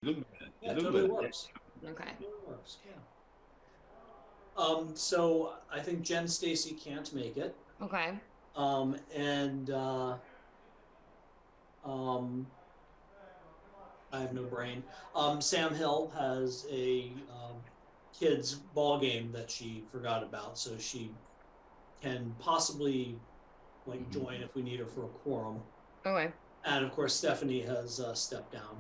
Yeah, It it look totally good. works. Okay. It totally works. Yeah. So I think Jen Stacy can't make it. Okay. And um, I have no brain. Sam Hill has a kids ball game that she forgot about, so she can possibly like join Mhm. if we need her for a quorum. Okay. And of course, Stephanie has stepped down.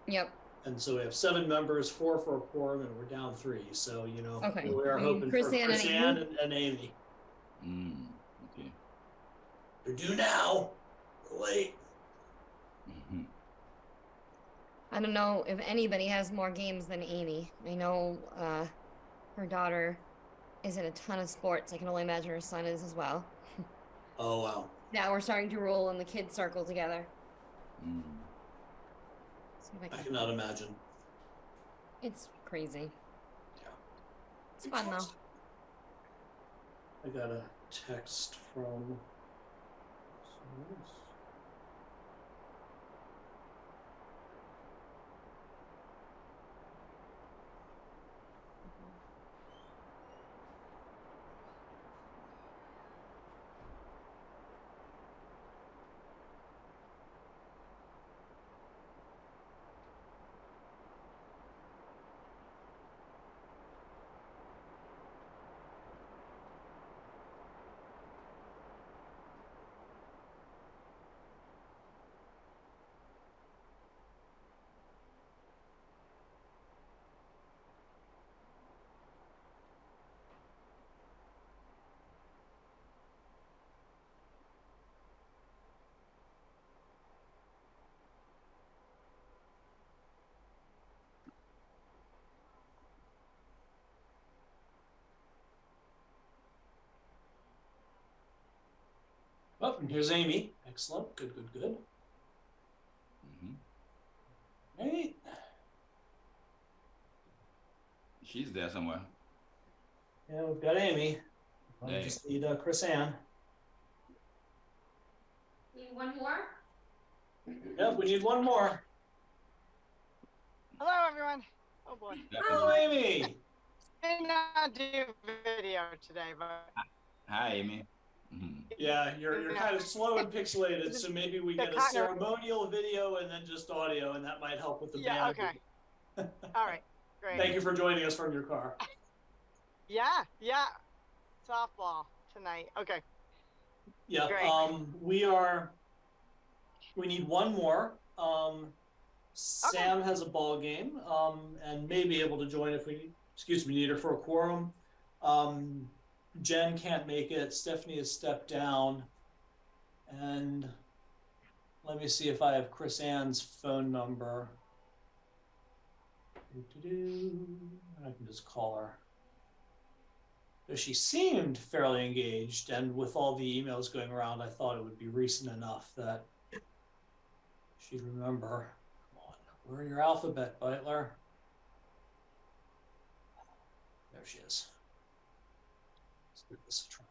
Yep. And so we have 7 members, 4 for a quorum, and we're down 3. So, Okay. we are We need hoping Chris for Ann and Chris Ann Amy. and Amy. Okay. They're due now. We're late. Mhm. I don't know if anybody has more games than Amy. I know her daughter is in a ton of sports. I can only imagine her son is as well. Oh, wow. Now we're starting to roll in the kids circle together. Mm. See if I I can. cannot imagine. It's crazy. Yeah. It's fun though. Exhausting. I got a text from. Oh, and here's Amy. Excellent. Good, good, good. Mhm. Right. She's there somewhere. Yeah, we've got Amy. I Hey. just need Chris Ann. Need one more? Yep, we need one more. Hello, everyone. Oh boy. Hello, Stephanie. Amy. Did not do video today, but Hi, Amy. Mhm. Yeah, you're kind of slow and pixelated, so maybe we the get a continuity. ceremonial video and then just audio, and that might help with the Yeah. bandwidth. Okay. All right. Great. Thank you for joining us from your car. Yeah. Yeah. Softball tonight. Okay. Yep. Great. We need one more. Okay. Sam has a ball game, and may be able to join if we need her for a quorum. Um, Jen can't make it. Stephanie has stepped down. And let me see if I have Chris Ann's phone number. I can just call her. So she seemed fairly engaged, and with all the emails going around, I thought it would be recent enough that she'd remember. Come on, where are your alphabet, Beitler? There she is. Let's give this a try.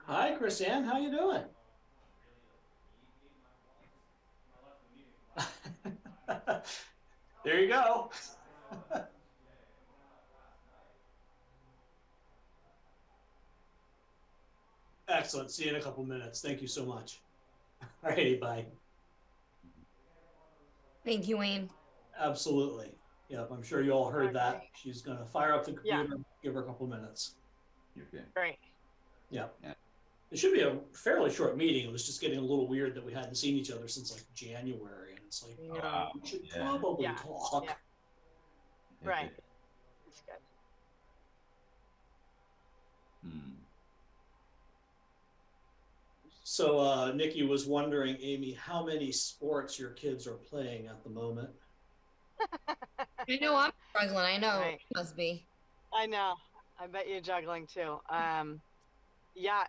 Hi, Chris Ann. How you doing? There you go. Excellent. See you in a couple minutes. Thank you so much. All righty, bye. Thank you, Wayne. Absolutely. Yep, I'm sure you all heard that. Okay. She's going to fire up the Yeah. computer, give her a couple minutes. Okay. Great. Yep. Yeah. It should be a fairly short meeting. It was just getting a little weird that we hadn't seen each other since like January. And it's like, No. Wow. we should Yeah. probably Yeah. Yeah. talk. Right. That's good. Hmm. So Nikki was wondering, Amy, how many sports your kids are playing at the moment? I know I'm struggling. I know Right. it must be. I know. I bet you're juggling too. Yeah,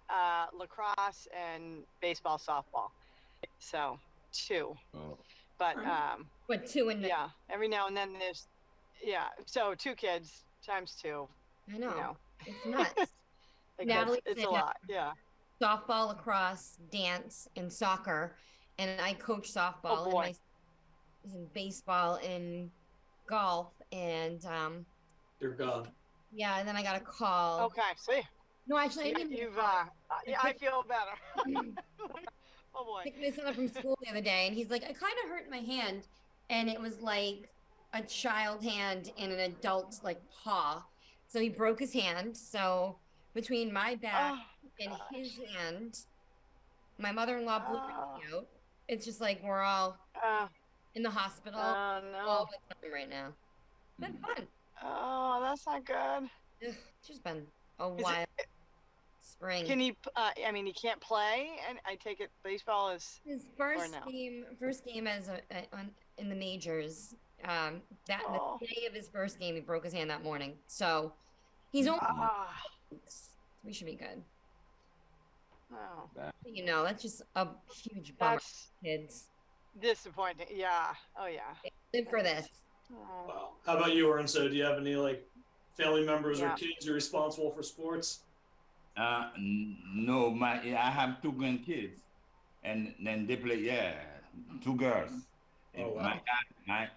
lacrosse and baseball, softball. So 2. Oh. But Alright. What, 2 and yeah, every now and then there's, yeah. So 2 kids times 2. I know. You know, It's nuts. like Natalie's it's a in lot. Yeah. softball, lacrosse, dance, and soccer, and I coach softball. Oh, and boy. my is in baseball and golf, and Dear God. yeah, and then I got a call. Okay. See, No, actually, I didn't. you've yeah, I feel better. Oh boy. Picked my son up from school the other day, and he's like, I kind of hurt my hand, and it was like a child hand in an adult like paw. So he broke his hand. So between my back Oh, and gosh. his hand, my mother-in-law blew Oh. me out. It's just like we're all in the hospital Oh no. all the time right now. It's been fun. Oh, that's not good. Ugh, it's just been a Is it- wild spring. Can he? I mean, he can't play, and I take it baseball is. His first no? game as in the majors. Oh. The day of his first game, he broke his hand that morning. So he's only Ah. we should be good. Oh, You know, that's just a huge bummer, that's kids. disappointing. Yeah. Oh yeah. Live for this. Oh. Wow. How about you, Ernso? Do you have any like family members or Yeah. kids you're responsible for sports? No, I have 2 grandkids, and then they play. Yeah, 2 girls. Oh, wow. Maya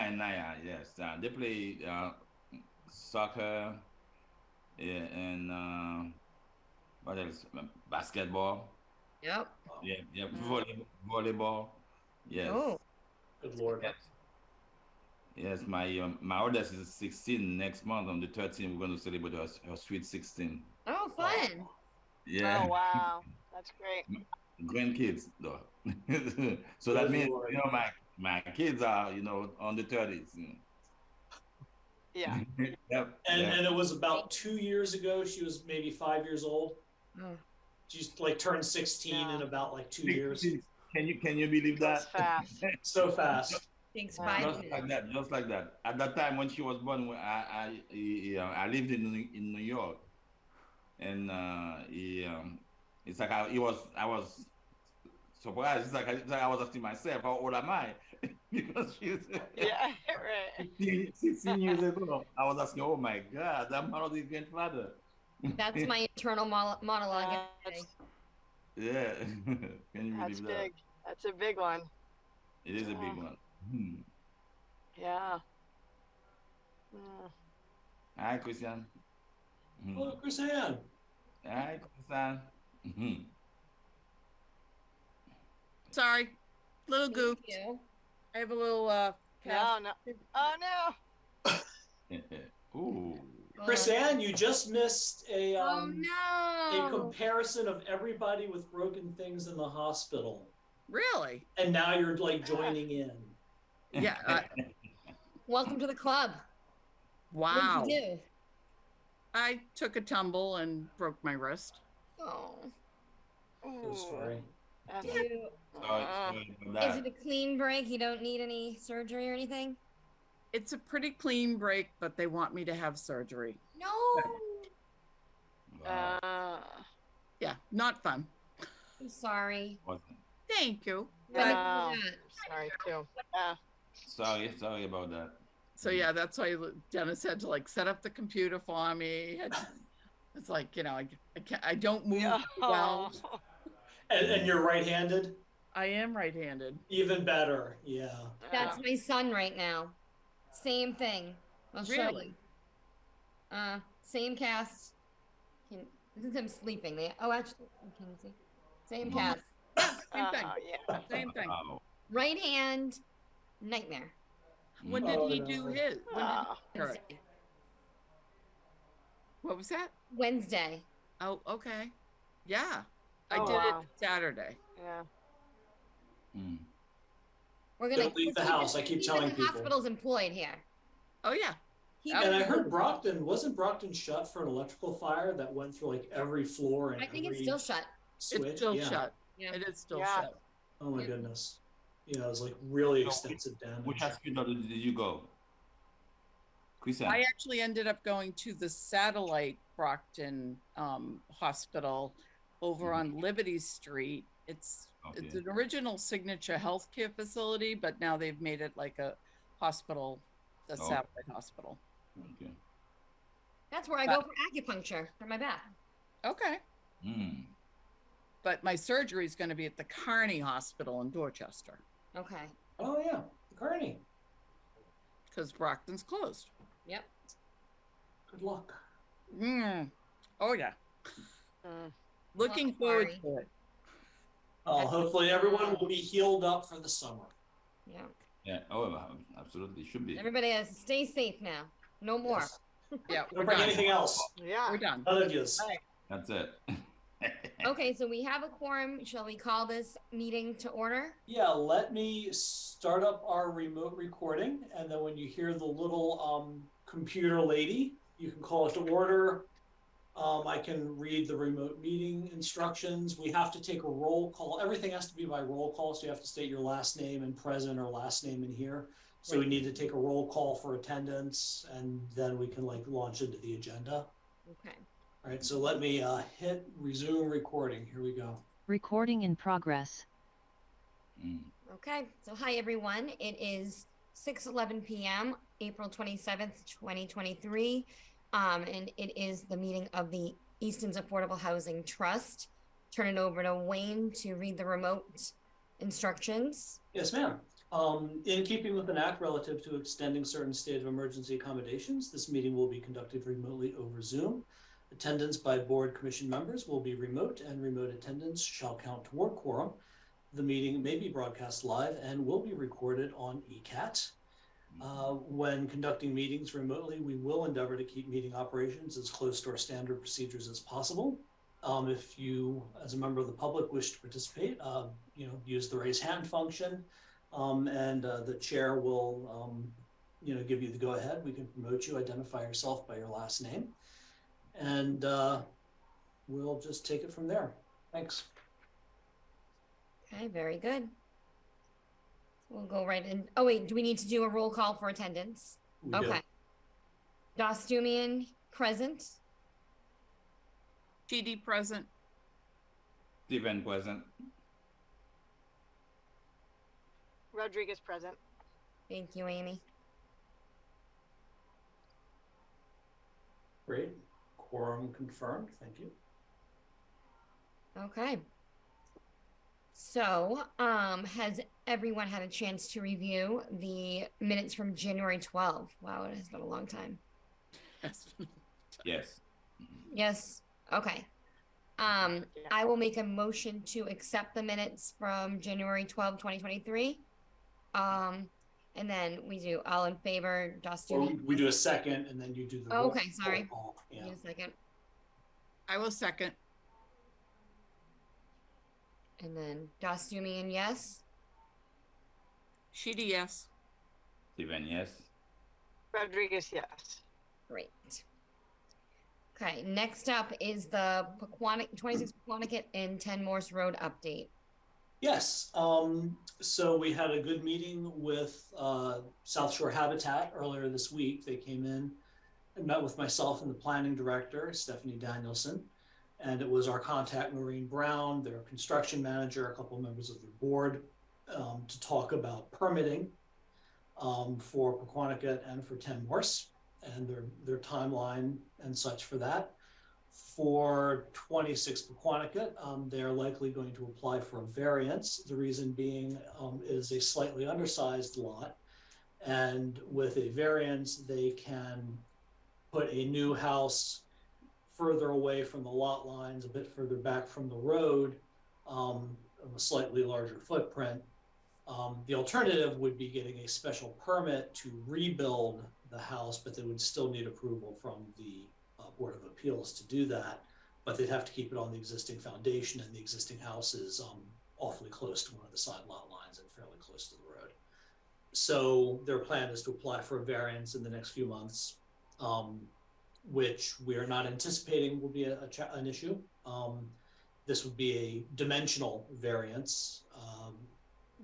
and Naya. Yes, they play soccer, and what else? Basketball. Yep. Yeah, volleyball. Yes. Oh, Good Lord. Yes, my oldest is 16. Next month on the 13th, we're going to celebrate her sweet 16. oh, fun. Yeah. Oh wow. That's great. Grandkids though. So that Good means Lord. my kids are on the 30s. Yeah. Yep. And it was about 2 years ago. She was maybe 5 years old. Oh. She's like turned 16 in Yeah. about like 2 years. Can you believe Goes that? fast. So fast. Takes Wow. 5 Just minutes. like that, just like that. At that time when she was born, I lived in New York, and it's like I was surprised. It's like I was asking myself, how old am I? Because she's Yeah. Right. 16 years ago. I was asking, oh my God, I'm already grandfather. That's my internal monologue. every day. Yeah. Can you That's believe that? big. That's a big one. It is a big one. Hmm. Yeah. Mm. Hi, Christian. Oh, Chris Ann. Hi, Christian. Mhm. Sorry, little Thank goof. you. I have a little No, no. Oh no. Ooh. Chris Ann, you just missed a Oh no. comparison of everybody with broken things in the hospital. Really? And now you're like joining in. Yeah. Welcome to the club. Wow. What did you do? I took a tumble and broke my wrist. Oh. So Ooh. sorry. That's- You, Sorry about is that. it a clean break? You don't need any surgery or anything? It's a pretty clean break, but they want me to have surgery. No. Wow. Yeah, not fun. I'm sorry. Wasn't- Thank you. When did you Wow. do that? Sorry too. Yeah. Sorry about that. So yeah, that's why Dennis had to like set up the computer for me. It's like, I don't move Yeah. well. And you're right-handed? I am right-handed. Even better. Yeah. That's my son right now. Same thing. I'll show Really? you. Same cast. This is him sleeping. Actually, can you see? Same cast. Same thing. Yeah. Same thing. Wow. Right hand, nightmare. When did Oh, he no. do his? When did Oh. he hurt? What was that? Wednesday. Oh, okay. Yeah. I Oh, did wow. it Saturday. Yeah. Hmm. We're gonna Don't leave the house. I keep telling the people. hospital's employed here. Oh yeah. And I heard wasn't Brockton shut for an electrical fire that went through like every floor and I think it's every still shut. switch. It's still Yeah. shut. Yeah. It is still Yeah. shut. Oh my Yeah. goodness. Yeah, it was like really So extensive damage. Which hospital did you go? Christian? I actually ended up going to the satellite Brockton hospital over on Liberty Street. It's Okay. an original Signature healthcare facility, but now they've made it like a hospital, a Oh. satellite hospital. Okay. That's where I go for acupuncture for my back. Okay. Mm. But my surgery is going to be at the Kearney Hospital in Dorchester Okay. Oh yeah, Carney. because Brockton's closed. Yep. Good luck. Oh, yeah. Mm. Looking forward to it. Hopefully everyone will be healed up for the summer. Yeah. Yeah. Oh, absolutely. Should be. Everybody has to stay safe now. No more. Yes. Yeah, Don't we're bring done. anything else. Yeah. We're done. None of yous. That's it. Okay, so we have a quorum. Shall we call this meeting to order? Yeah, let me start up our remote recording, and then when you hear the little computer lady, you can call it to order. I can read the remote meeting instructions. We have to take a roll call. Everything has to be by roll call, so you have to state your last name and present or last name in here. So we need to take a roll call for attendance, and then we can like launch into the agenda. Okay. All right, so let me hit resume recording. Here we go. Recording in progress. Mm. Okay. So hi everyone. It is 6:11 p.m. April 27th, 2023. And it is the meeting of the Easton's Affordable Housing Trust. Turn it over to Wayne to read the remote instructions. Yes, ma'am. In keeping with an act relative to extending certain state of emergency accommodations, this meeting will be conducted remotely over Zoom. Attendance by board commission members will be remote, and remote attendance shall count toward quorum. The meeting may be broadcast live and will be recorded on ECAT. When conducting meetings remotely, we will endeavor to keep meeting operations as close to our standard procedures as possible. If you, as a member of the public, wish to participate, use the raise hand function, and the chair will, give you the go ahead. We can promote you, identify yourself by your last name, and we'll just take it from there. Thanks. Okay, very good. We'll go right in. Oh wait, do we need to do a roll call for attendance? We do. Okay. Dostumian present. TD present. Stephen present. Rodriguez present. Thank you, Amy. Great. Quorum confirmed. Thank you. Okay. So, has everyone had a chance to review the minutes from January 12th? Wow, it has been a long time. Yes. Yes. Okay. I will make a motion to accept the minutes from January 12th, 2023. And then we do all in favor, Or Dostumian. we do a second, and then you do the Oh, roll okay, sorry. call. Yeah. Need a second. I will second. And then Dostumian, yes. Sheedy, yes. Stephen, yes. Rodriguez, yes. Great. Okay, next up is the 26 Pequannock and 10 Morse Road update. Yes. So we had a good meeting with South Shore Habitat earlier this week. They came in and met with myself and the planning director, Stephanie Danielson. And it was our contact, Maureen Brown, their construction manager, a couple of members of their board, to talk about permitting for Pequannock and for 10 Morse and their timeline and such for that. For 26 Pequannock, they're likely going to apply for a variance. The reason being it is a slightly undersized lot. And with a variance, they can put a new house further away from the lot lines, a bit further back from the road, of a slightly larger footprint. The alternative would be getting a special permit to rebuild the house, but they would still need approval from the Board of Appeals to do that. But they'd have to keep it on the existing foundation, and the existing house is awfully close to one of the side lot lines and fairly close to the road. So their plan is to apply for a variance in the next few months, which we are not anticipating will be an issue. this would be a dimensional variance,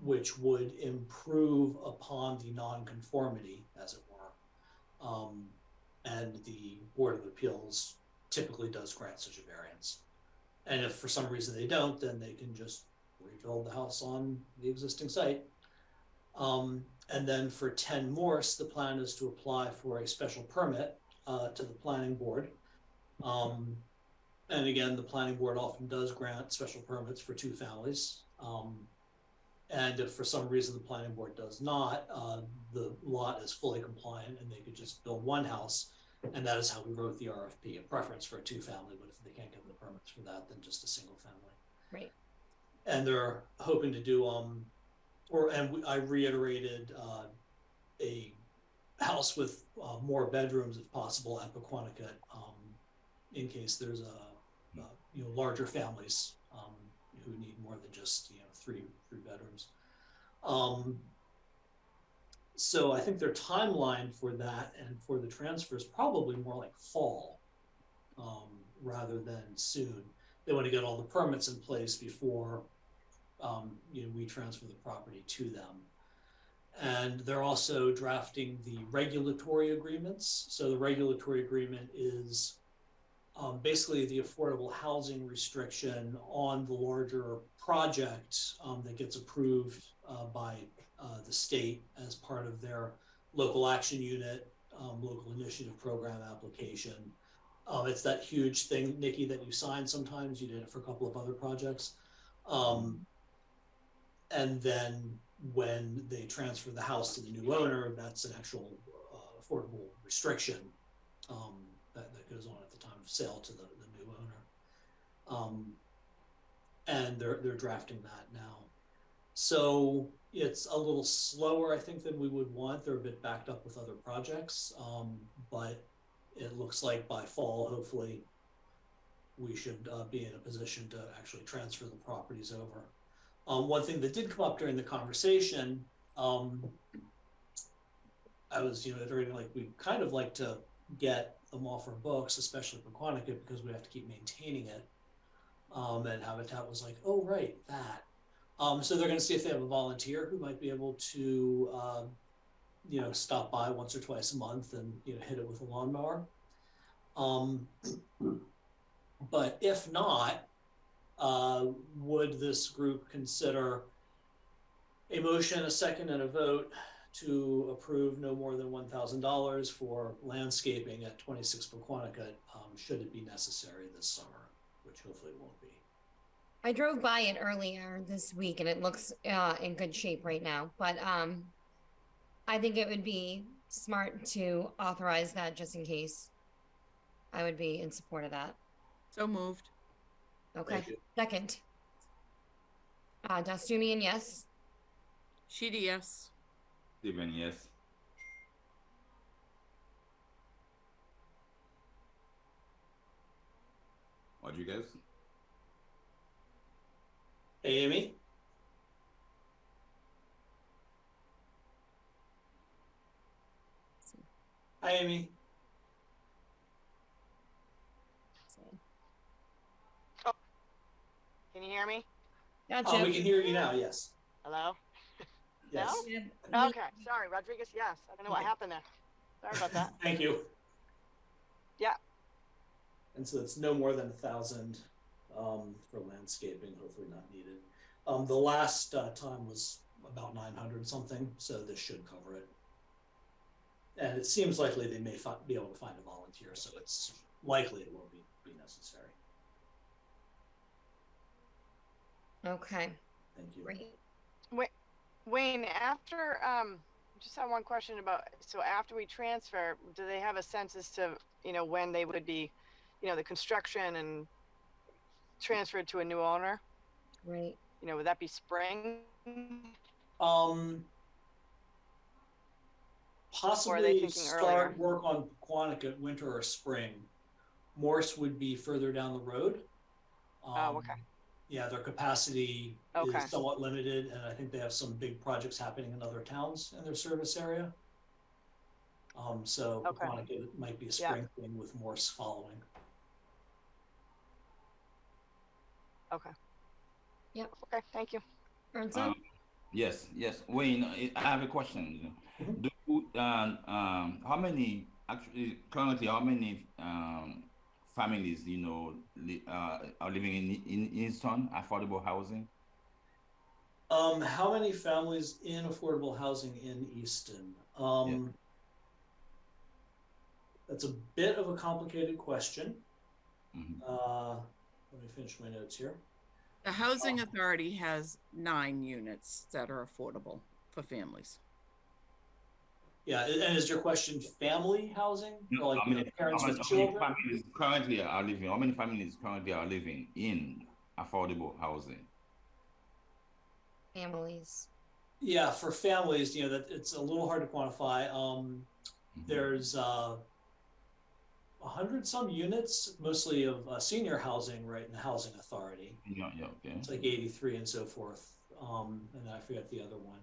which would improve upon the nonconformity, as it were. And the Board of Appeals typically does grant such a variance. And if for some reason they don't, then they can just rebuild the house on the existing site. And then for 10 Morse, the plan is to apply for a special permit to the planning board. And again, the planning board often does grant special permits for 2 families. And if for some reason the planning board does not, the lot is fully compliant and they could just build 1 house. And that is how we wrote the RFP, a preference for a 2-family, but if they can't get the permits for that, then just a single family. Right. And they're hoping to do, I reiterated a house with more bedrooms if possible at Pequannock, in case there's larger families who need more than just 3 bedrooms. So I think their timeline for that and for the transfer is probably more like fall, rather than soon. They want to get all the permits in place before we transfer the property to them. And they're also drafting the regulatory agreements. So the regulatory agreement is basically the affordable housing restriction on the larger project that gets approved by the state as part of their local action unit, local initiative program application. It's that huge thing, Nikki, that you sign sometimes. You did it for a couple of other projects. And then when they transfer the house to the new owner, that's an actual affordable restriction that goes on at the time of sale to the new owner. And they're drafting that now. So it's a little slower, I think, than we would want. They're a bit backed up with other projects, but it looks like by fall, hopefully, we should be in a position to actually transfer the properties over. One thing that did come up during the conversation, I was, iterating, like, we kind of like to get them off our books, especially for Pequannock, because we have to keep maintaining it. And Habitat was like, oh, right, that. So they're going to see if they have a volunteer who might be able to, stop by once or twice a month and, hit it with a lawnmower. But if not, would this group consider a motion, a second, and a vote to approve no more than $1,000 for landscaping at 26 Pequannock, should it be necessary this summer, which hopefully it won't be. I drove by it earlier this week and it looks in good shape right now, but I think it would be smart to authorize that just in case. I would be in support of that. So moved. Okay. Second. Dastumian, yes. Sheedy, yes. Steven, yes. What do you guys? Hey, Amy? Hi, Amy. Can you hear me? Gotcha. We can hear you now, yes. Hello? Yes. No? Okay, sorry, Rodriguez, yes. I don't know what happened there. Sorry about that. Thank you. Yeah. And so it's no more than 1,000 for landscaping, hopefully not needed. The last time was about 900 something, so this should cover it. And it seems likely they may be able to find a volunteer, so it's likely it won't be necessary. Okay. Thank you. Great. Wayne, after, just have one question about, so after we transfer, do they have a sense as to, when they would be, the construction and transferred to a new owner? Right. Would that be spring? Possibly start work on Pequannock at winter or spring. Morse would be further down the road. Okay. Yeah, their capacity is somewhat limited, and I think they have some big projects happening in other towns in their service area. So Pequannock, it might be a spring thing with Morse following. Okay. Yep. Okay, thank you. Ernst? Yes, yes. Wayne, I have a question. Mhm. Do you, how many actually currently how many families are living in Easton affordable housing? How many families in affordable housing in Easton? Yeah. That's a bit of a complicated question. Mhm. Let me finish my notes here. The Housing Authority has 9 units that are affordable for families. Yeah, and is your question family housing No, for like parents with children? families currently are living? How many families currently are living in affordable housing? Families. Yeah, for families, that it's a little hard to quantify. There's 100 some units, mostly of senior housing, right in the housing authority. Yeah, yeah, okay. It's like 83 and so forth. And I forget the other one.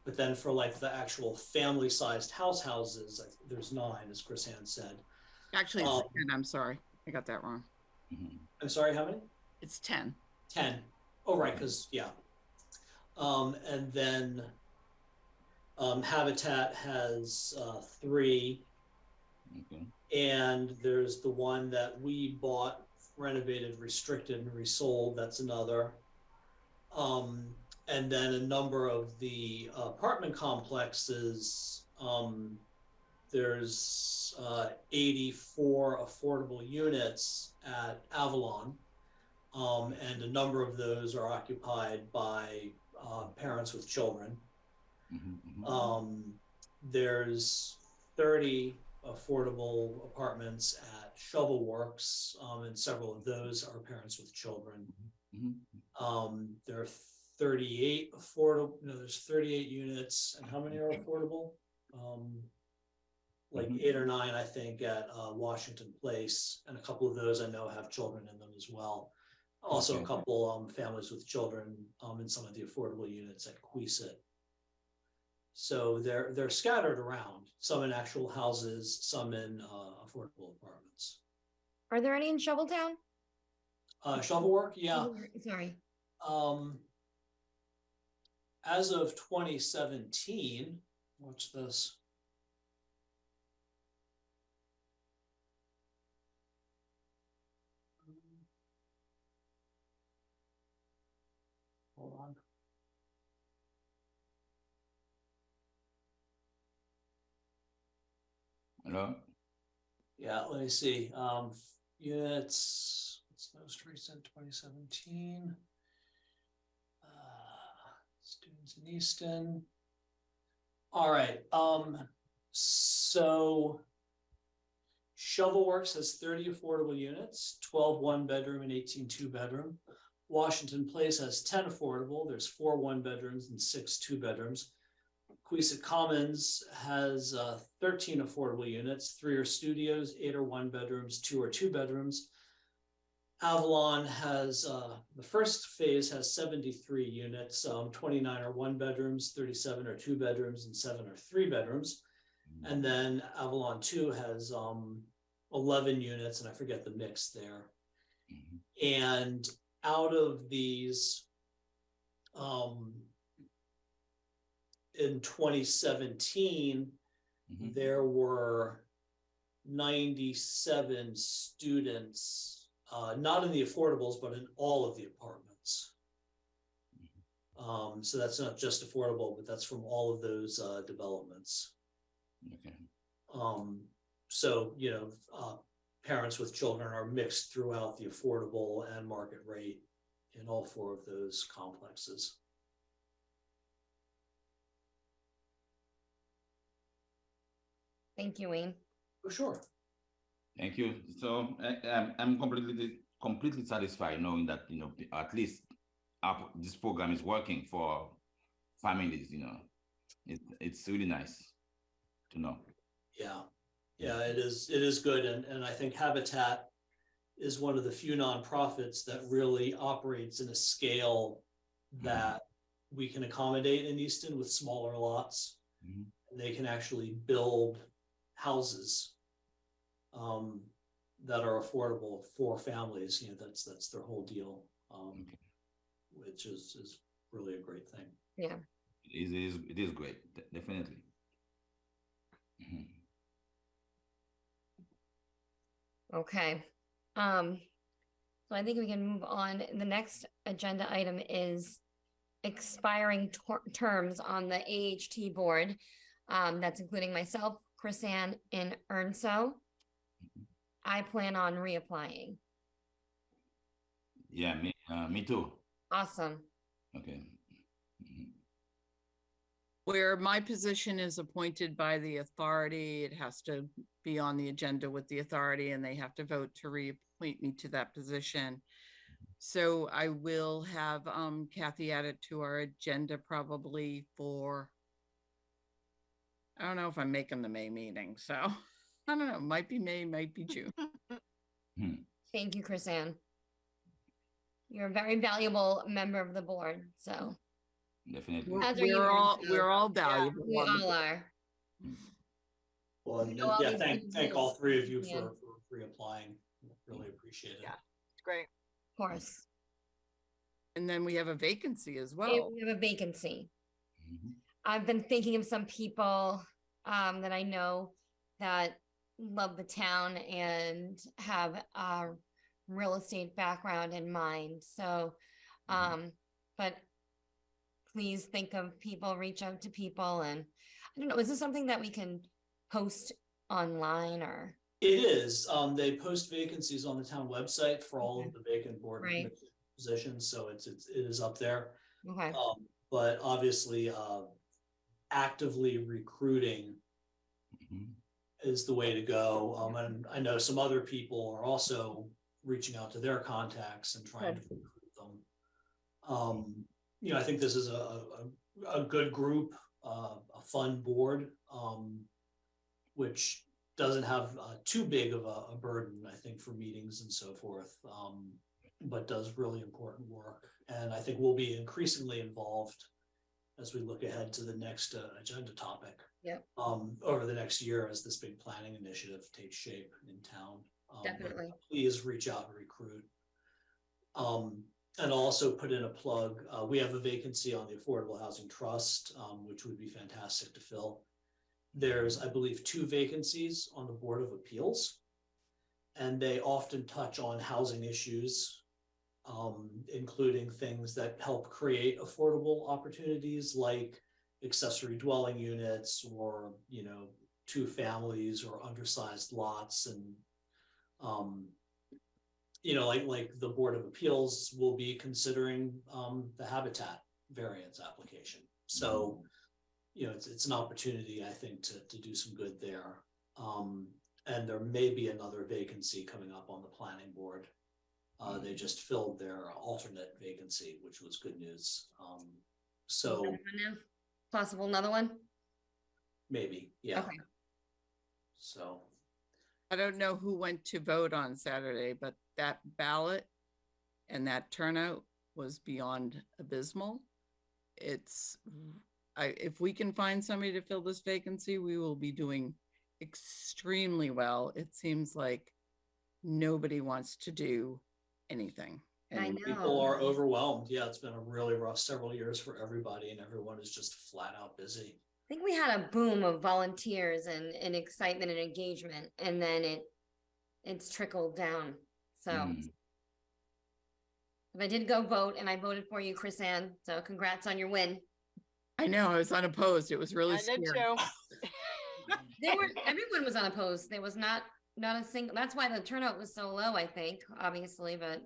But then for like the actual family-sized houses, there's 9, as Chris Ann said. Actually, it's Um, 10. I'm sorry. I got that wrong. I'm sorry, how many? It's 10. 10. Oh, right, because yeah. And then Habitat has 3. Okay. And there's the one that we bought, renovated, restricted, and resold. That's another. And then a number of the apartment complexes. There's 84 affordable units at Avalon, and a number of those are occupied by parents with children. There's 30 affordable apartments at Shovelworks, and several of those are parents with children. There are 38 affordable, there's 38 units, and how many are affordable? Like 8 or 9, I think, at Washington Place, and a couple of those I know have children in them as well. Also, a couple families with children in some of the affordable units at Queesit. So they're scattered around, some in actual houses, some in affordable apartments. Are there any in Shoveltown? Shovelwork, yeah. Sorry. As of 2017, watch this. Hold on. Hello? Yeah, let me see. Units, it's most recent 2017. Students in Easton. All right. So Shovelworks has 30 affordable units, 12 1-bedroom and 18 2-bedroom. Washington Place has 10 affordable. There's 4 1-bedrooms and 6 2-bedrooms. Queesit Commons has 13 affordable units, 3 are studios, 8 are 1-bedrooms, 2 are 2-bedrooms. Avalon has, the first phase has 73 units, 29 are 1-bedrooms, 37 are 2-bedrooms, and 7 are 3-bedrooms. And then Avalon 2 has 11 units, and I forget the mix there. And out of these, in 2017, there were 97 students, not in the affordables, but in all of the apartments. So that's not just affordable, but that's from all of those developments. Okay. So, parents with children are mixed throughout the affordable and market rate in all 4 of those complexes. Thank you, Wayne. Oh, sure. Thank you. So I'm completely satisfied knowing that at least this program is working for families. It's really nice to know. Yeah, it is good, and I think Habitat is one of the few nonprofits that really operates in a scale that we can accommodate in Easton with smaller lots. They can actually build houses that are affordable for families. That's their whole deal. which is really a great thing. Yeah. It is great, definitely. Mhm. Okay. So I think we can move on. The next agenda item is expiring terms on the AHT board. That's including myself, Chrisanne, and Ernso. I plan on reapplying. Yeah, me too. Awesome. Okay. Mhm. Where my position is appointed by the authority, it has to be on the agenda with the authority and they have to vote to reappoint me to that position. So I will have Kathy add it to our agenda probably for, I don't know if I'm making the May meeting, so I don't know, might be May, might be June. Hmm. Thank you, Chrisanne. You're a very valuable member of the board, so Definitely. As are you, We're all Ernso. valuable. we all are. Well, and, know all yeah, these thank individuals. all three of you Yeah. for reapplying. Really appreciate it. Yeah. It's great. Of course. And then we have a vacancy as If well. we have a vacancy. Mhm. I've been thinking of some people that I know that love the town and have a real estate background in mind. So, but please think of people, reach out to people, and I don't know, is this something that we can post online or? It is. They post vacancies on the town website for all of the vacant board and Right. commission positions, so it is up there. Okay. But obviously, actively recruiting Mhm. is the way to go. And I know some other people are also reaching out to their contacts and trying to recruit them. I think this is a good group, a fun board, which doesn't have too big of a burden, I think, for meetings and so forth, but does really important work. And I think we'll be increasingly involved as we look ahead to the next agenda topic. Yep. Over the next year as this big planning initiative takes shape in town. Definitely. Please reach out and recruit. And also put in a plug. We have a vacancy on the Affordable Housing Trust, which would be fantastic to fill. There's, I believe, 2 vacancies on the Board of Appeals, and they often touch on housing issues, including things that help create affordable opportunities like accessory dwelling units or, 2 families or undersized lots. And, like the Board of Appeals will be considering the habitat variance application. So, it's an opportunity, I think, to do some good there. And there may be another vacancy coming up on the planning board. They just filled their alternate vacancy, which was good news. So Possible another one? maybe, yeah. Okay. So I don't know who went to vote on Saturday, but that ballot and that turnout was beyond abysmal. If we can find somebody to fill this vacancy, we will be doing extremely well. It seems like nobody wants to do anything. I know. people are overwhelmed. Yeah, it's been a really rough several years for everybody, and everyone is just flat out busy. I think we had a boom of volunteers and excitement and engagement, and then it's trickled down. So Mm. but I did go vote, and I voted for you, Chrisanne. So congrats on your win. I know, I was unopposed. It was really I did scary. too. Everyone was unopposed. There was not a single. That's why the turnout was so low, I think, obviously, but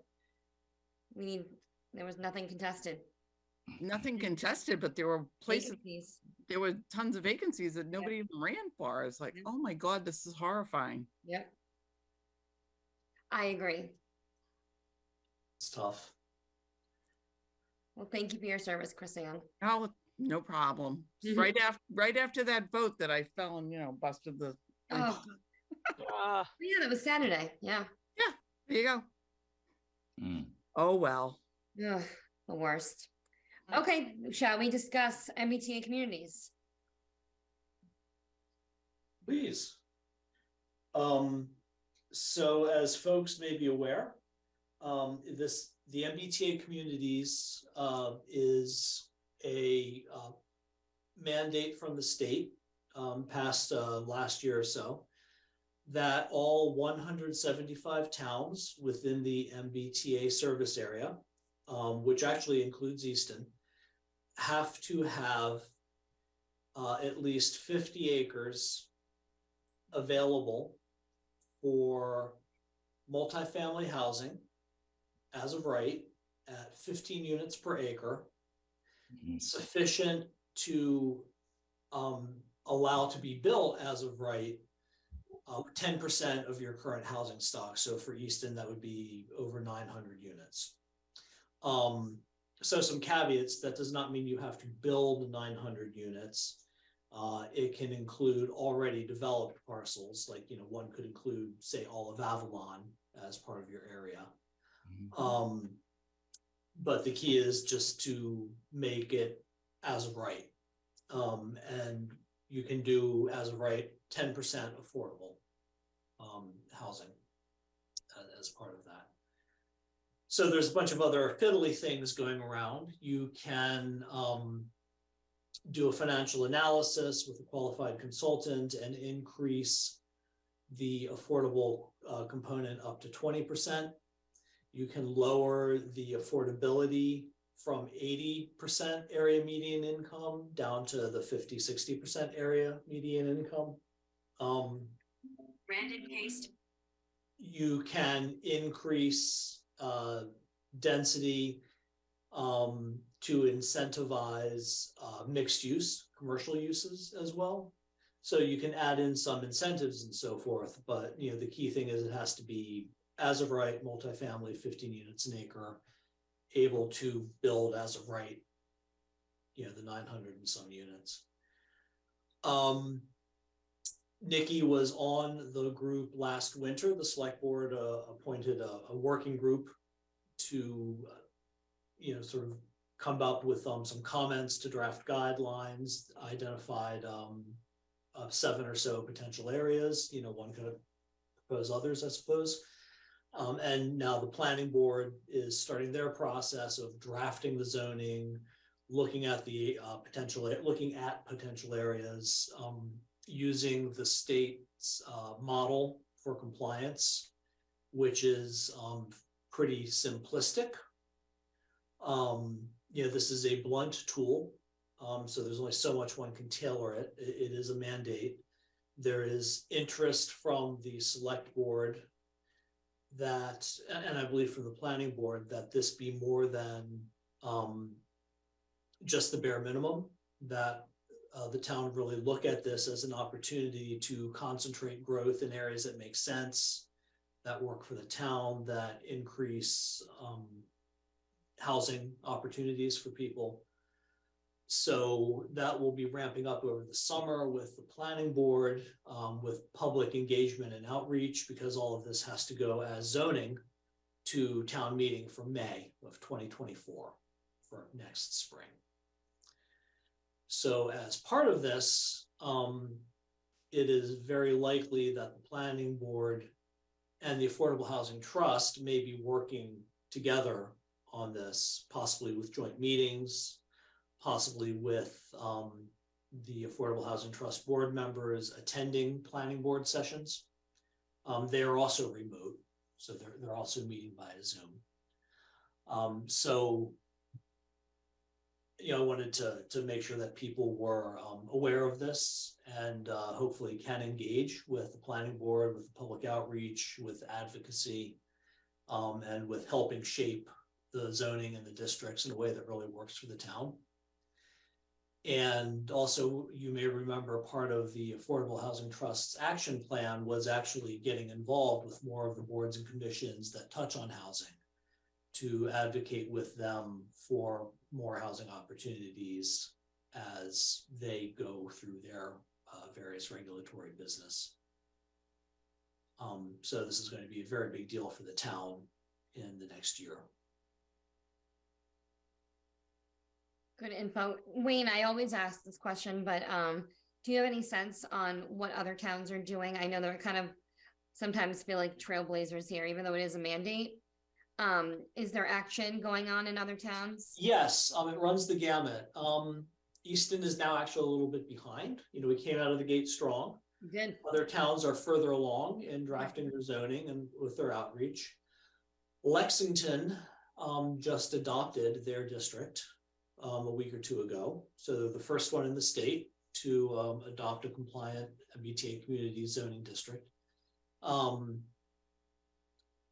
there was nothing contested. Nothing contested, but there were places, Vacancies. there were tons of vacancies that nobody even ran for. It's like, Yep. oh my God, this is horrifying. Yep. I agree. It's tough. Well, thank you for your service, Chrisanne. Oh, no problem. Mhm. Right after that vote that I fell and, busted the. Oh, yeah, that was Saturday. Yeah. There you go. Mm. Oh, well. Ugh, the worst. Okay, shall we discuss MBTA communities? Please. So as folks may be aware, this the MBTA communities is a mandate from the state passed last year or so, that all 175 towns within the MBTA service area, which actually includes Easton, have to have at least 50 acres available for multifamily housing as of right at 15 units per acre, sufficient to allow to be built as of right 10% of your current housing stock. So for Easton, that would be over 900 units. So some caveats: that does not mean you have to build 900 units. It can include already developed parcels, like, you know, one could include, say, all of Avalon as part of your area. But the key is just to make it as of right. And you can do as of right 10% affordable housing as part of that. So there's a bunch of other fiddly things going around. You can do a financial analysis with a qualified consultant and increase the affordable component up to 20%. You can lower the affordability from 80% area median income down to the 50-60% area median income. Branded paste. You can increase density to incentivize mixed use commercial uses as well. So you can add in some incentives and so forth, but, you know, the key thing is it has to be as of right multifamily, 15 units an acre, able to build as of right, you know, the 900 and some units. Nikki was on the group last winter. The select board appointed a working group to, you know, sort of come up with some comments to draft guidelines, identified 7 or so potential areas. You know, one could propose others, I suppose. And now the planning board is starting their process of drafting the zoning, looking at the potential areas, using the state's model for compliance, which is pretty simplistic. You know, this is a blunt tool, so there's only so much one can tailor it. It is a mandate. There is interest from the select board that, and I believe from the planning board, that this be more than just the bare minimum, that the town really look at this as an opportunity to concentrate growth in areas that make sense, that work for the town, that increase housing opportunities for people. So that will be ramping up over the summer with the planning board, with public engagement and outreach, because all of this has to go as zoning to town meeting for May of 2024 for next spring. So as part of this, it is very likely that the planning board and the Affordable Housing Trust may be working together on this, possibly with joint meetings, possibly with the Affordable Housing Trust board members attending planning board sessions. They are also remote, so they're also meeting via Zoom. So, you know, I wanted to make sure that people were aware of this and hopefully can engage with the planning board, with public outreach, with advocacy, and with helping shape the zoning and the districts in a way that really works for the town. And also, you may remember part of the Affordable Housing Trust's action plan was actually getting involved with more of the boards and commissions that touch on housing, to advocate with them for more housing opportunities as they go through their various regulatory business. So this is going to be a very big deal for the town in the next year. Good info. Wayne, I always ask this question, but do you have any sense on what other towns are doing? I know they're kind of sometimes feel like trailblazers here, even though it is a mandate. Is there action going on in other towns? Yes, it runs the gamut. Easton is now actually a little bit behind. You know, we came out of the gate strong. Good. Other towns are further along in drafting their zoning and with their outreach. Lexington just adopted their district a week or two ago. So they're the first one in the state to adopt a compliant MBTA community zoning district.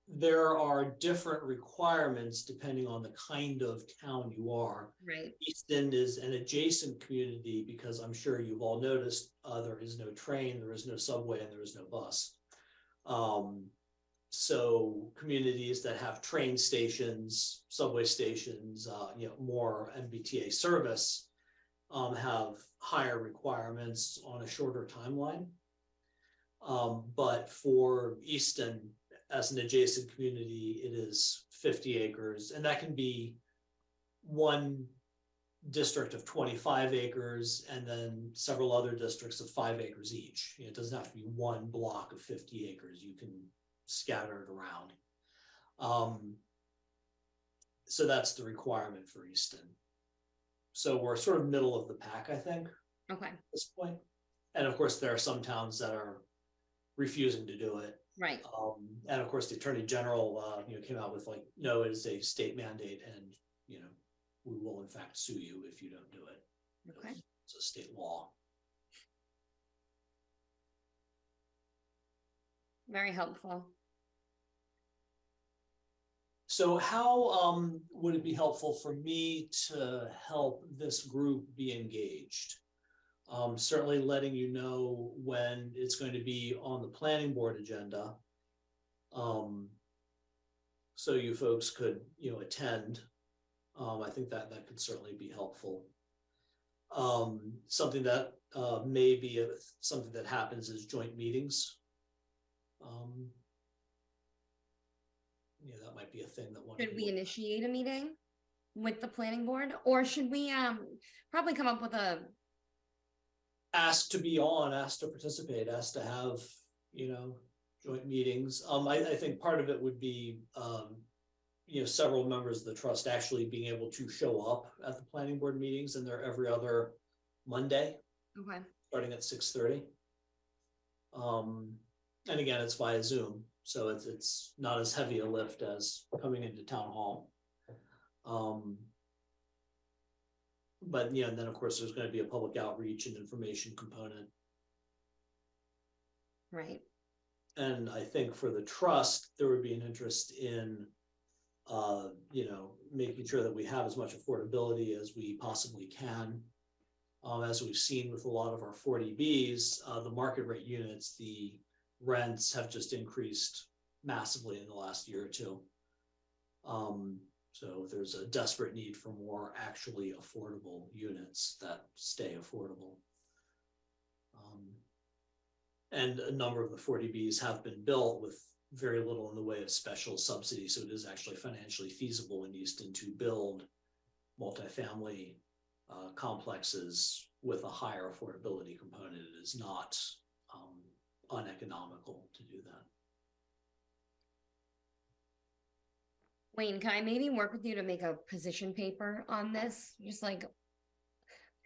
There are different requirements depending on the kind of town you are. Right. Easton is an adjacent community because I'm sure you've all noticed there is no train, there is no subway, and there is no bus. So communities that have train stations, subway stations, you know, more MBTA service have higher requirements on a shorter timeline. But for Easton, as an adjacent community, it is 50 acres, and that can be one district of 25 acres and then several other districts of 5 acres each. You know, it doesn't have to be one block of 50 acres. You can scatter it around. So that's the requirement for Easton. So we're sort of middle of the pack, I think, Okay. at this point. And of course, there are some towns that are refusing to do it. Right. And of course, the Attorney General, you know, came out with like, no, it is a state mandate, and you know, we will in fact sue you if you don't do it. Okay. It's a state law. Very helpful. So how would it be helpful for me to help this group be engaged? Certainly letting you know when it's going to be on the planning board agenda. So you folks could, you know, attend. I think that could certainly be helpful. Something that may be something that happens is joint meetings. Yeah, that might be a thing that one. Should we initiate a meeting with the planning board, or should we probably come up with a Asked to be on, asked to participate, asked to have, you know, joint meetings. I think part of it would be, you know, several members of the trust actually being able to show up at the planning board meetings, and they're every other Monday, okay. starting at 6:30. And again, it's via Zoom, so it's not as heavy a lift as coming into town hall. But, you know, and then of course, there's going to be a public outreach and information component. Right. And I think for the trust, there would be an interest in, you know, making sure that we have as much affordability as we possibly can. As we've seen with a lot of our 40Bs, the market rate units, the rents have just increased massively in the last year or two. So there's a desperate need for more actually affordable units that stay affordable. And a number of the 40Bs have been built with very little in the way of special subsidy. So it is actually financially feasible in Easton to build multifamily complexes with a higher affordability component. It is not uneconomical to do that. Wayne, can I maybe work with you to make a position paper on this? Just like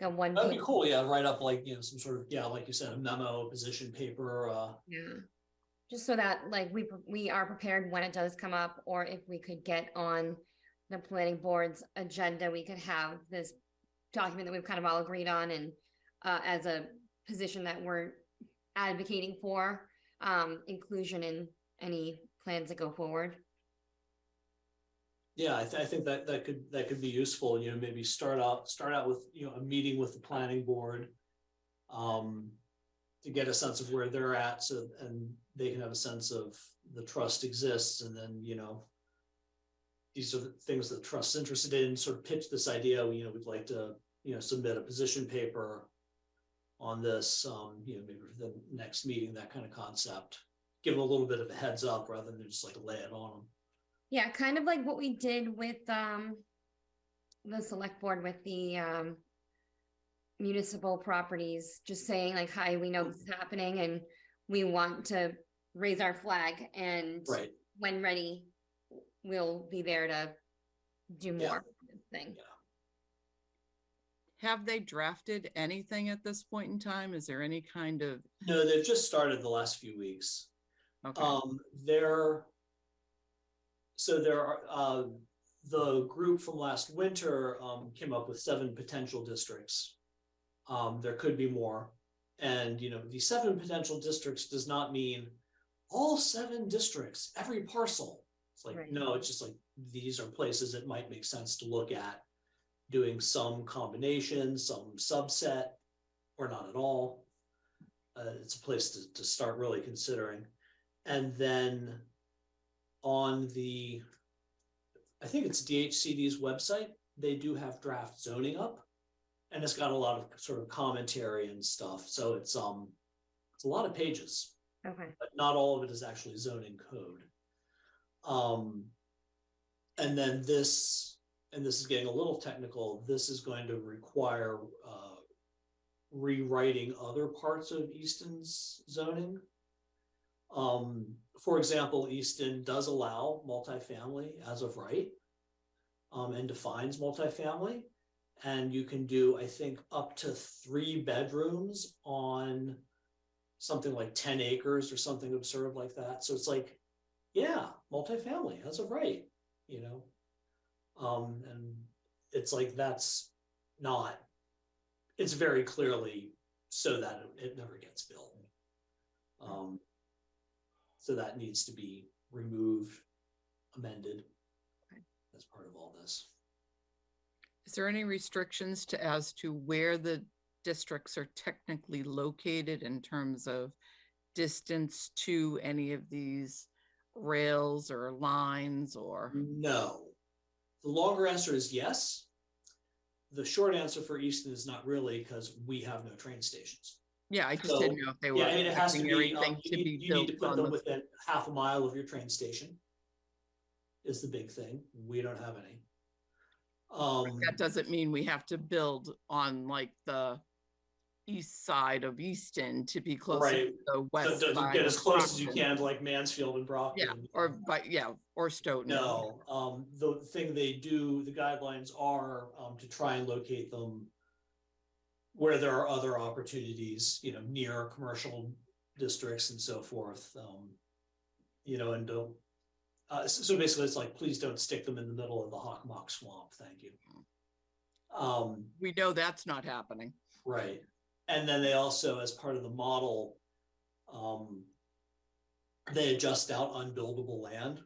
a one. That'd be cool. Yeah, write up like, you know, some sort of, yeah, like you said, a memo, a position paper. Yeah. Just so that like we are prepared when it does come up, or if we could get on the planning board's agenda, we could have this document that we've kind of all agreed on, and as a position that we're advocating for inclusion in any plans that go forward. Yeah, I think that could be useful. You know, maybe start out with, you know, a meeting with the planning board to get a sense of where they're at, so and they can have a sense of the trust exists, and then, you know, these are the things that the trust's interested in. Sort of pitch this idea. You know, we'd like to, you know, submit a position paper on this. You know, maybe for the next meeting, that kind of concept. Give them a little bit of a heads up rather than just like lay it on them. Yeah, kind of like what we did with the select board with the municipal properties, just saying like, hi, we know this is happening and we want to raise our flag, and Right. when ready, we'll be there to do Yeah. more thing. Have they drafted anything at this point in time? Is there any kind of, No, they've just started the last few weeks. okay, There are, the group from last winter came up with 7 potential districts. There could be more. And, the 7 potential districts does not mean all 7 districts, every parcel. It's like, Right. no, it's just like, these are places that might make sense to look at doing some combination, some subset, or not at all. It's a place to start really considering. And then on the, I think it's DHCD's website, they do have draft zoning up, and it's got a lot of sort of commentary and stuff. So it's a lot of pages, Okay. but not all of it is actually zoning code. And then this is getting a little technical, this is going to require rewriting other parts of Easton's zoning. For example, Easton does allow multifamily as of right, and defines multifamily. And you can do, I think, up to 3 bedrooms on something like 10 acres or something absurd like that. So it's like, yeah, multifamily as of right, and it's like, that's not, it's very clearly so that it never gets built. So that needs to be removed, amended as part of all this. is there any restrictions as to where the districts are technically located in terms of distance to any of these rails or lines or? No. The longer answer is yes. The short answer for Easton is not really, because we have no train stations. Yeah, I just So, didn't know if they were Yeah, it has to expecting be, everything to be you need to built put on them the, within half a mile of your train station is the big thing. We don't have any. that doesn't mean we have to build on like the east side of Easton to be closer Right. to the west So side get of as close as you Brockton. can to like Mansfield and Brockton. Yeah, or Stoughton. No, the thing they do, the guidelines are to try and locate them where there are other opportunities, near commercial districts and so forth. And don't. So basically, it's like, please don't stick them in the middle of the Hockomock Swamp. Thank you. We know that's not happening. Right. And then they also, as part of the model, they adjust out unbuildable land.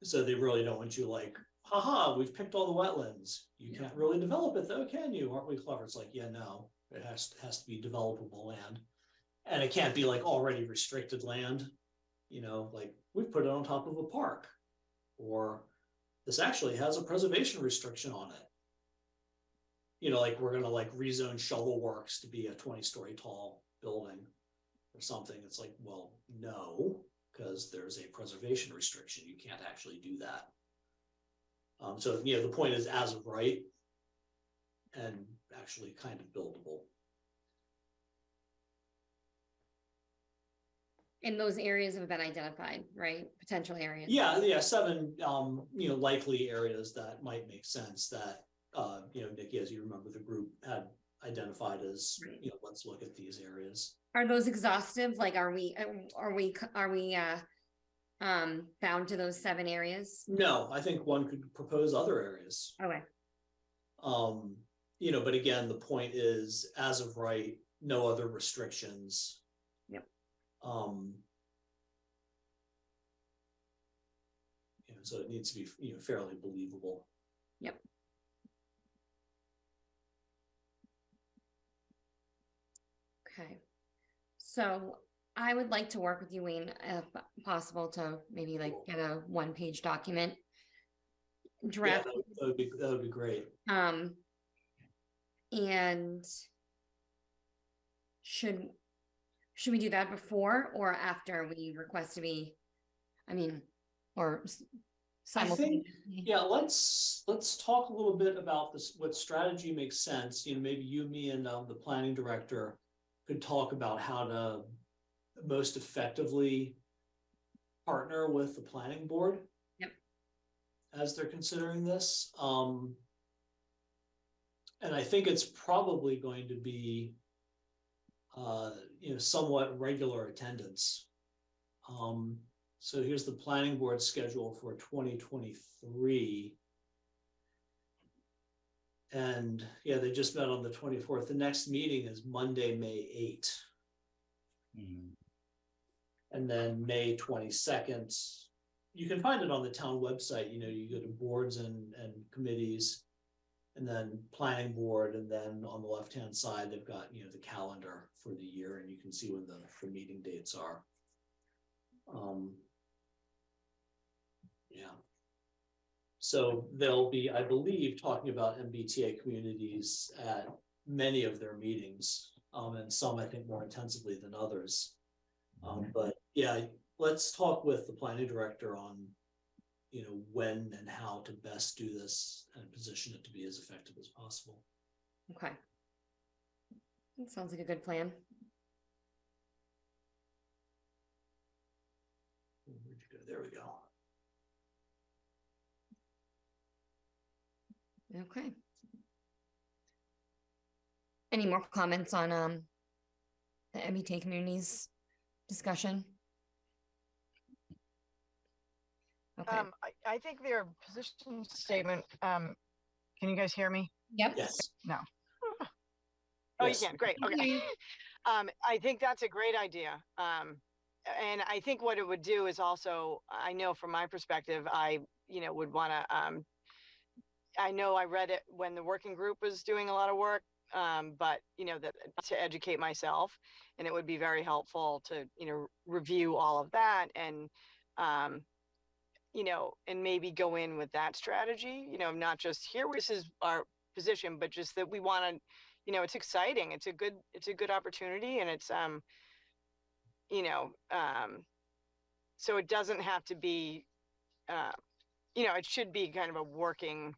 So they really don't want you like, haha, we've picked all the wetlands. You can't really develop it though, can you? Aren't we clever? It's like, yeah, no, it has to be developable land. And it can't be like already restricted land, like we've put it on top of a park, or this actually has a preservation restriction on it. Like we're gonna like rezone Shovel Works to be a 20-story tall building or something. It's like, well, no, because there's a preservation restriction. You can't actually do that. So the point is as of right and actually kind of buildable. And those areas have been identified, right? Potential areas. Yeah, 7 likely areas that might make sense that Nikki, as you remember, the group had identified as, Right. Let's look at these areas. Are those exhaustive? Like, are we bound to those 7 areas? No, I think one could propose other areas. Okay. But again, the point is, as of right, no other restrictions. Yep. So it needs to be, fairly believable. Yep. Okay. So I would like to work with you, Wayne, if possible, to maybe like get a 1-page document draft. Yeah, that would be great. And should we do that before or after we request to be, or I think, simultaneously? yeah, let's talk a little bit about this, what strategy makes sense. Maybe you, me, and the planning director could talk about how to most effectively partner with the planning board. Yep. as they're considering this. And I think it's probably going to be, somewhat regular attendance. So here's the planning board schedule for 2023. And yeah, they just met on the 24th. The next meeting is Monday, May 8th. And then May 22nd. You can find it on the town website. You go to boards and committees, and then planning board, and then on the left-hand side, they've got, the calendar for the year, and you can see when the meeting dates are. Yeah. So they'll be, I believe, talking about MBTA communities at many of their meetings, and some, I think, more intensively than others. But yeah, let's talk with the planning director on, when and how to best do this and position it to be as effective as possible. Okay. That sounds like a good plan. Where'd you go? There we go. Okay. Any more comments on the MBTA communities discussion? Okay. I think their position statement, can you guys hear me? Yep. Yes. No. Oh, Yes. you can, great, Okay. okay. I think that's a great idea. And I think what it would do is also, I know from my perspective, I, would wanna, I know I read it when the working group was doing a lot of work, but, that to educate myself, and it would be very helpful to, review all of that and, and maybe go in with that strategy, not just here, this is our position, but just that we want to, it's exciting. It's a good opportunity, and it's, so it doesn't have to be, it should be kind of a working,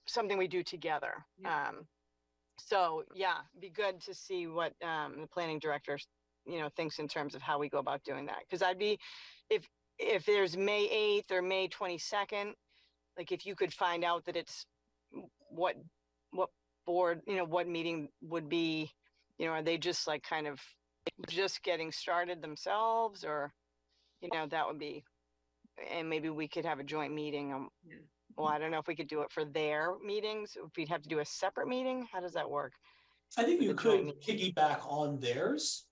something we do together. Yeah. So yeah, be good to see what the planning director, thinks in terms of how we go about doing that. Because I'd be, if there's May 8th or May 22nd, like if you could find out that it's what board, what meeting would be, are they just like kind of just getting started themselves, or, that would be, and maybe we could have a joint meeting. Yeah. Well, I don't know if we could do it for their meetings, if we'd have to do a separate meeting. How does that work? I think With you the joint could piggyback on theirs.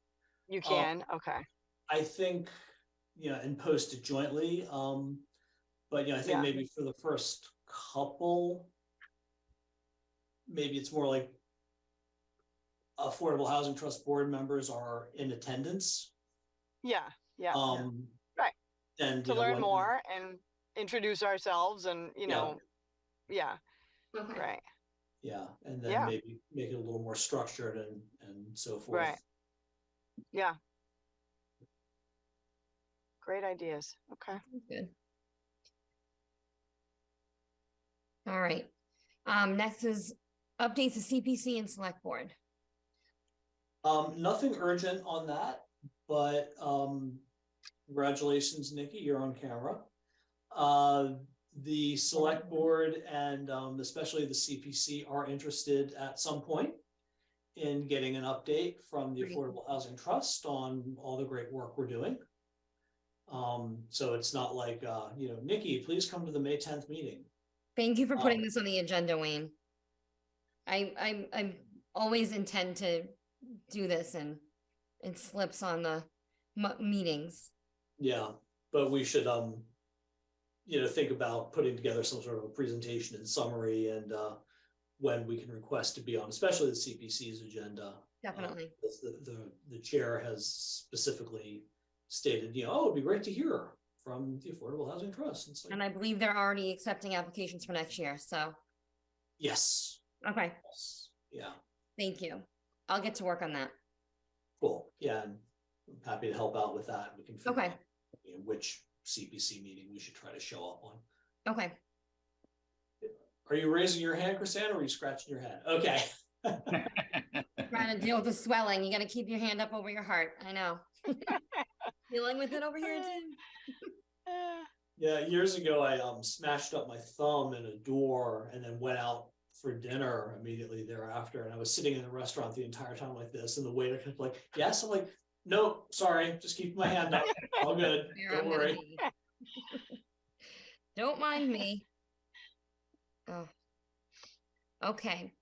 You can, okay. I think, and post it jointly. But I think Yeah. maybe for the first couple, maybe it's more like Affordable Housing Trust board members are in attendance. Yeah, yeah. Right. And To learn more and introduce ourselves and, yeah, Okay. right. Yeah, and then Yeah. maybe make it a little more structured and so forth. Right. Yeah. Great ideas. Okay. Good. All right. Next is updates to CPC and select board. Nothing urgent on that, but congratulations, Nikki, you're on camera. The select board and especially the CPC are interested at some point in getting an update from the Great. Affordable Housing Trust on all the great work we're doing. So it's not like, Nikki, please come to the May 10th meeting. Thank you for putting this on the agenda, Wayne. I always intend to do this, and it slips on the meetings. Yeah, but we should, think about putting together some sort of a presentation and summary, and when we can request to be on, especially the CPC's agenda. Definitely. The chair has specifically stated, it'd be great to hear from the Affordable Housing Trust. And, so, And I believe they're already accepting applications for next year, so. yes. Okay, Yes. Yeah. thank you. I'll get to work on that. Cool. Yeah, and I'm happy to help out with that. We can figure Okay. out, which CPC meeting we should try to show up on. Okay. Are you raising your hand, Chrisanne, or are you scratching your head? Okay. Trying to deal with the swelling. You got to keep your hand up over your heart. I know. Dealing with it over here too. Yeah, years ago, I smashed up my thumb in a door and then went out for dinner immediately thereafter. And I was sitting in the restaurant the entire time like this, and the waiter kept like, "Yes," I'm like, "No, sorry, just keep my hand up. All good. Here Don't I'm gonna worry." be. Don't mind me. Oh. Okay.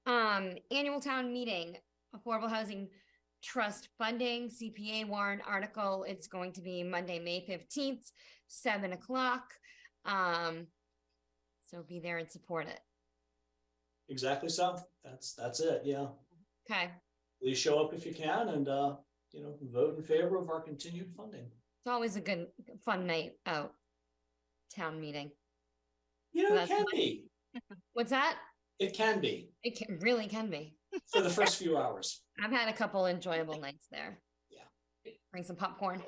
Annual town meeting, Affordable Housing Trust funding, CPA warrant article. It's going to be Monday, May 15th, 7 o'clock. So be there and support it. Exactly so. That's it. Yeah. Okay. Please show up if you can, and vote in favor of our continued funding. It's always a good, fun night out. Town meeting. You know, So it can be. What's that? It can be Really can be. for the first few hours. I've had a couple enjoyable nights there. Yeah. Bring some popcorn.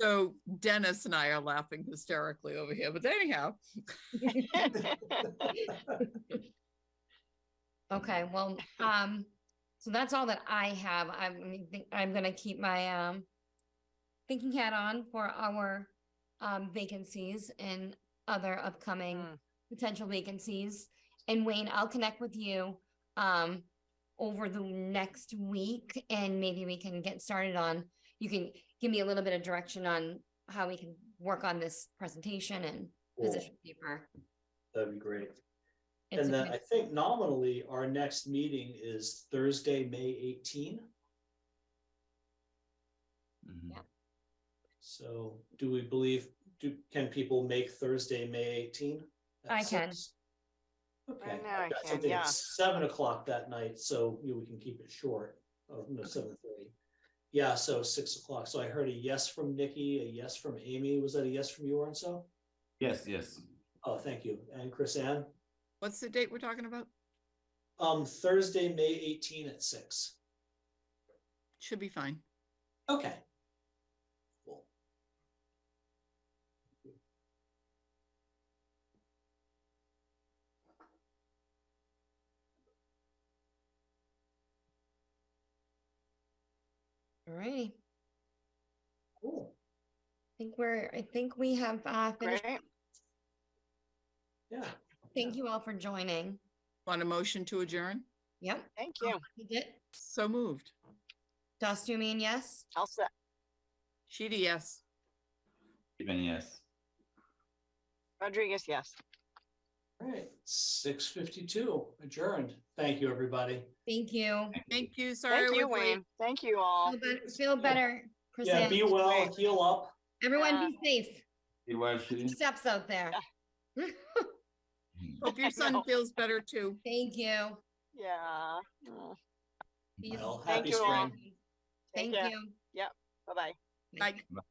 So Dennis and I are laughing hysterically over here, but anyhow. Okay, well, so that's all that I have. I'm gonna keep my thinking hat on for our vacancies and other upcoming potential vacancies. And Wayne, I'll connect with you over the next week, and maybe we can get started on, you can give me a little bit of direction on how we can work on this presentation and position paper. That'd be great. It's And a then good- I think nominally our next meeting is Thursday, May 18. Mhm. Yeah. So do we believe, can people make Thursday, May 18? at I can. 6? Okay. Right now I've I got can, something yeah. at 7 o'clock that night, so we can keep it short. Oh, no, 7:30. Yeah, so 6 o'clock. So I heard a yes from Nikki, a yes from Amy. Was that a yes from you, Orenso? Yes, yes. Oh, thank you. And Chris Ann? What's the date we're talking about? Thursday, May 18 at 6. Should be fine. Okay. Cool. All righty. Cool. I think we have finished. Great. Yeah. Thank you all for joining. Want a motion to adjourn? Yep. Thank you. You did. So moved. Dostumian, yes. All set. Sheedy, yes. Even yes. Rodriguez, yes. All right. 6:52 adjourned. Thank you, everybody. Thank you. Thank you. Sorry. Thank I you, was late. Wayne. Thank you all. Feel better, Chris. Yeah, be well, Great. heal up. Everyone be safe. It was she. Steps out there. Hope your son No. feels better too. Thank you. Yeah. Oh, Peace. Well, Thank happy you all. spring. Thank care. you. Bye-bye. Bye. Bye.